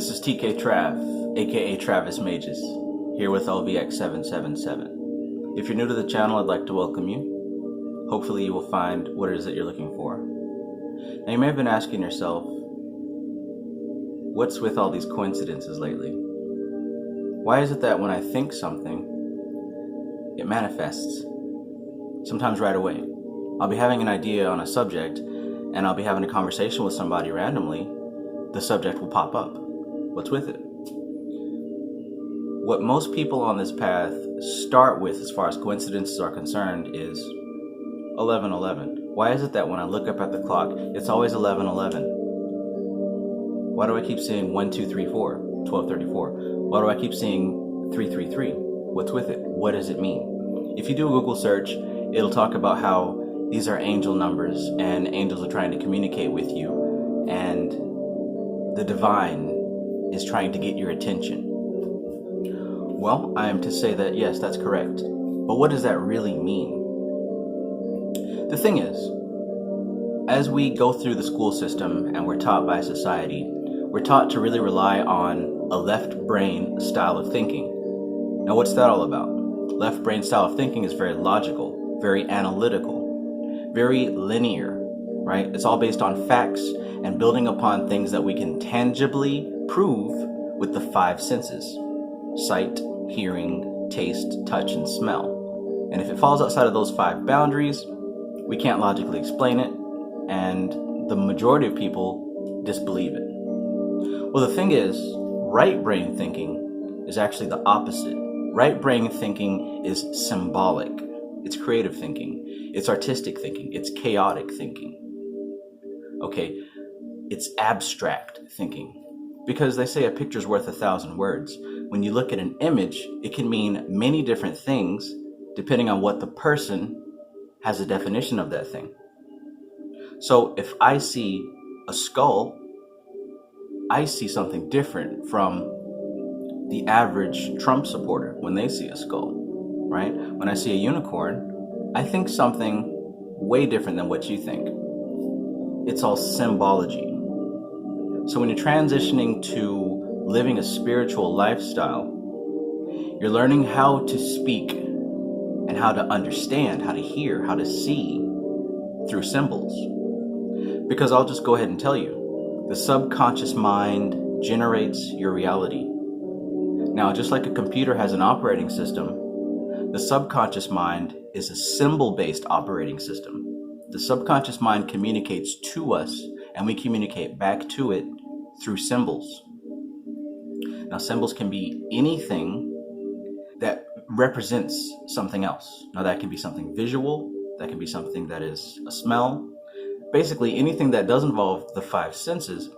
This is TK Trav, aka Travis Magus, here with LVX777. If you're new to the channel, I'd like to welcome you. Hopefully you will find what it is that you're looking for. Now you may have been asking yourself, what's with all these coincidences lately? Why is it that when I think something, it manifests? Sometimes right away. I'll be having an idea on a subject, and I'll be having a conversation with somebody randomly. The subject will pop up. What's with it? What most people on this path start with as far as coincidences are concerned is 11:11. Why is it that when I look up at the clock, it's always 11:11? Why do I keep seeing 1, 2, 3, 4, 12:34? Why do I keep seeing 333? What's with it? What does it mean? If you do a Google search, it'll talk about how these are angel numbers and angels are trying to communicate with you, and the divine is trying to get your attention. Well, I am to say that yes, that's correct. But what does that really mean? The thing is, as we go through the school system and we're taught by society, we're taught to really rely on a left brain style of thinking. Now, what's that all about? Left brain style of thinking is very logical, very analytical, very linear, right? It's all based on facts and building upon things that we can tangibly prove with the 5 senses: sight, hearing, taste, touch, and smell. And if it falls outside of those 5 boundaries, we can't logically explain it, and the majority of people disbelieve it. Well, the thing is, right brain thinking is actually the opposite. Right brain thinking is symbolic. It's creative thinking. It's artistic thinking. It's chaotic thinking. Okay, it's abstract thinking. Because they say a picture's worth 1,000 words. When you look at an image, it can mean many different things depending on what the person has a definition of that thing. So if I see a skull, I see something different from the average Trump supporter when they see a skull, right? When I see a unicorn, I think something way different than what you think. It's all symbology. So when you're transitioning to living a spiritual lifestyle, you're learning how to speak and how to understand, how to hear, how to see through symbols. Because I'll just go ahead and tell you, the subconscious mind generates your reality. Now, just like a computer has an operating system, the subconscious mind is a symbol-based operating system. The subconscious mind communicates to us, and we communicate back to it through symbols. Now, symbols can be anything that represents something else. Now, that can be something visual, that can be something that is a smell, basically anything that does involve the 5 senses,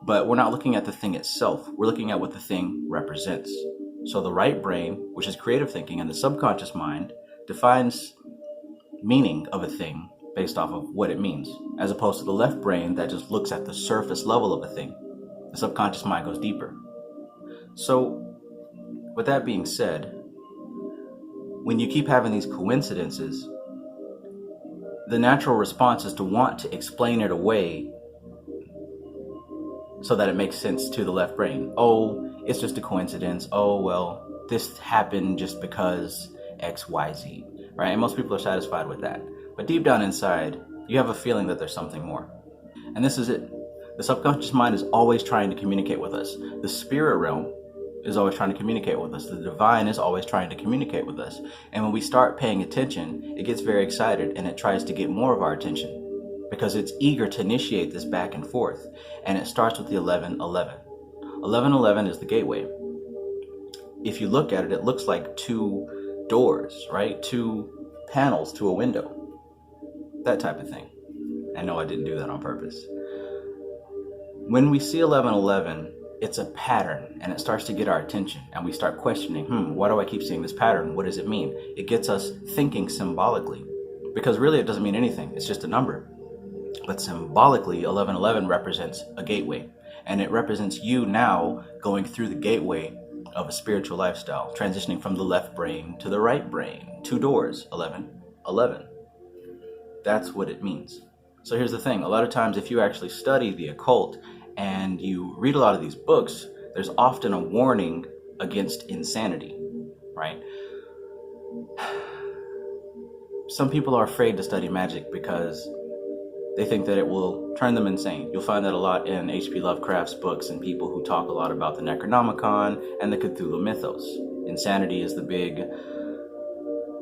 but we're not looking at the thing itself. We're looking at what the thing represents. So the right brain, which is creative thinking, and the subconscious mind defines meaning of a thing based off of what it means, as opposed to the left brain that just looks at the surface level of a thing. The subconscious mind goes deeper. So, with that being said, when you keep having these coincidences, the natural response is to want to explain it away so that it makes sense to the left brain. Oh, it's just a coincidence. Oh, well, this happened just because X, Y, Z, right? And most people are satisfied with that. But deep down inside, you have a feeling that there's something more. And this is it. The subconscious mind is always trying to communicate with us. The spirit realm is always trying to communicate with us. The divine is always trying to communicate with us. And when we start paying attention, it gets very excited and it tries to get more of our attention because it's eager to initiate this back and forth. And it starts with the 11:11. 11:11 is the gateway. If you look at it, it looks like 2 doors, right? 2 panels to a window. That type of thing. I know I didn't do that on purpose. When we see 11:11, it's a pattern and it starts to get our attention and we start questioning, why do I keep seeing this pattern? What does it mean? It gets us thinking symbolically, because really it doesn't mean anything. It's just a number. But symbolically, 11:11 represents a gateway, and it represents you now going through the gateway of a spiritual lifestyle, transitioning from the left brain to the right brain. 2 doors, 11:11. That's what it means. So here's the thing. A lot of times if you actually study the occult and you read a lot of these books, there's often a warning against insanity, right? Some people are afraid to study magic because they think that it will turn them insane. You'll find that a lot in H.P. Lovecraft's books and people who talk a lot about the Necronomicon and the Cthulhu mythos. Insanity is the big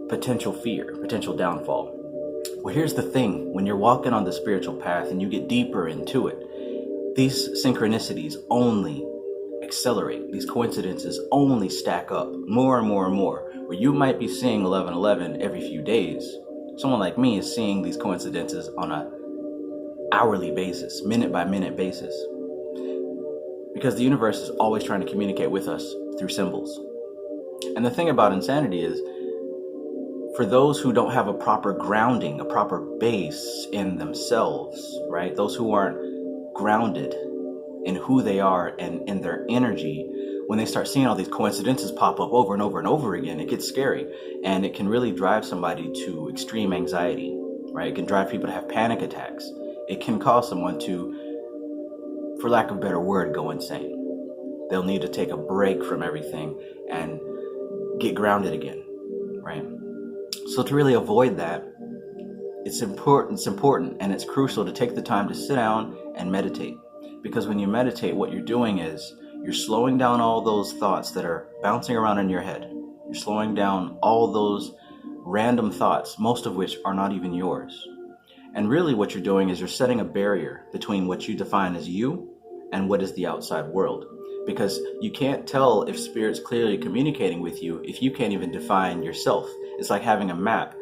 potential fear, potential downfall. Well, here's the thing. When you're walking on the spiritual path and you get deeper into it, these synchronicities only accelerate. These coincidences only stack up more and more and more. Where you might be seeing 1111 every few days, someone like me is seeing these coincidences on a hourly basis, minute by minute basis. Because the universe is always trying to communicate with us through symbols. And the thing about insanity is, for those who don't have a proper grounding, a proper base in themselves, right? Those who aren't grounded in who they are and in their energy, when they start seeing all these coincidences pop up over and over and over again, it gets scary. And it can really drive somebody to extreme anxiety, right? It can drive people to have panic attacks. It can cause someone to, for lack of a better word, go insane. They'll need to take a break from everything and get grounded again, right? So to really avoid that, it's important and it's crucial to take the time to sit down and meditate. Because when you meditate, what you're doing is you're slowing down all those thoughts that are bouncing around in your head. You're slowing down all those random thoughts, most of which are not even yours. And really what you're doing is you're setting a barrier between what you define as you and what is the outside world. Because you can't tell if spirit's clearly communicating with you if you can't even define yourself. It's like having a map.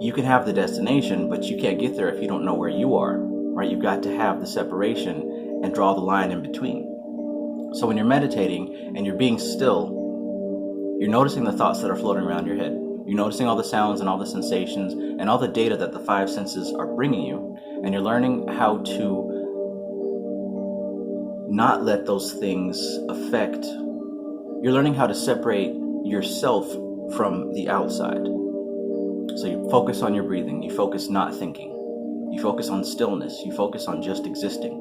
You can have the destination, but you can't get there if you don't know where you are, right? You've got to have the separation and draw the line in between. So when you're meditating and you're being still, you're noticing the thoughts that are floating around your head. You're noticing all the sounds and all the sensations and all the data that the five senses are bringing you. And you're learning how to not let those things affect. You're learning how to separate yourself from the outside. So you focus on your breathing. You focus not thinking. You focus on stillness. You focus on just existing.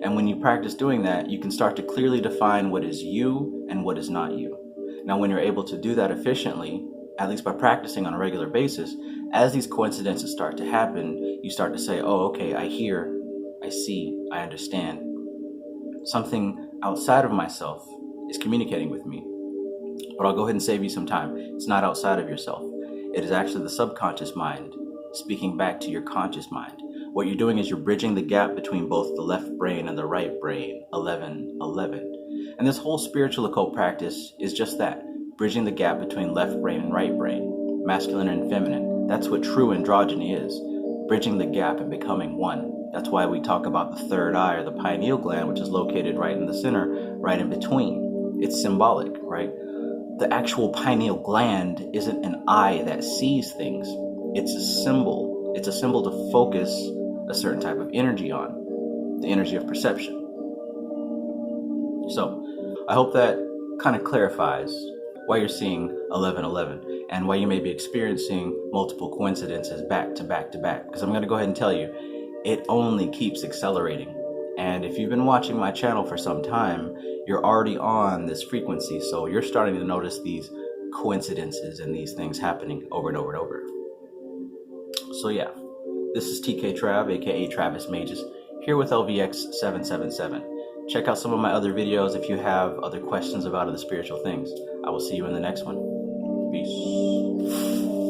And when you practice doing that, you can start to clearly define what is you and what is not you. Now, when you're able to do that efficiently, at least by practicing on a regular basis, as these coincidences start to happen, you start to say, oh, okay, I hear, I see, I understand. Something outside of myself is communicating with me. But I'll go ahead and save you some time. It's not outside of yourself. It is actually the subconscious mind speaking back to your conscious mind. What you're doing is you're bridging the gap between both the left brain and the right brain, 11-11. And this whole spiritual occult practice is just that, bridging the gap between left brain and right brain, masculine and feminine. That's what true androgyny is, bridging the gap and becoming one. That's why we talk about the third eye or the pineal gland, which is located right in the center, right in between. It's symbolic, right? The actual pineal gland isn't an eye that sees things. It's a symbol. It's a symbol to focus a certain type of energy on, the energy of perception. So I hope that kind of clarifies why you're seeing 11-11 and why you may be experiencing multiple coincidences back to back to back. Because I'm going to go ahead and tell you, it only keeps accelerating. And if you've been watching my channel for some time, you're already on this frequency. So you're starting to notice these coincidences and these things happening over and over and over. So yeah, this is TK Trav, aka Travis Magus, here with LVX777. Check out some of my other videos if you have other questions about the spiritual things. I will see you in the next one. Peace.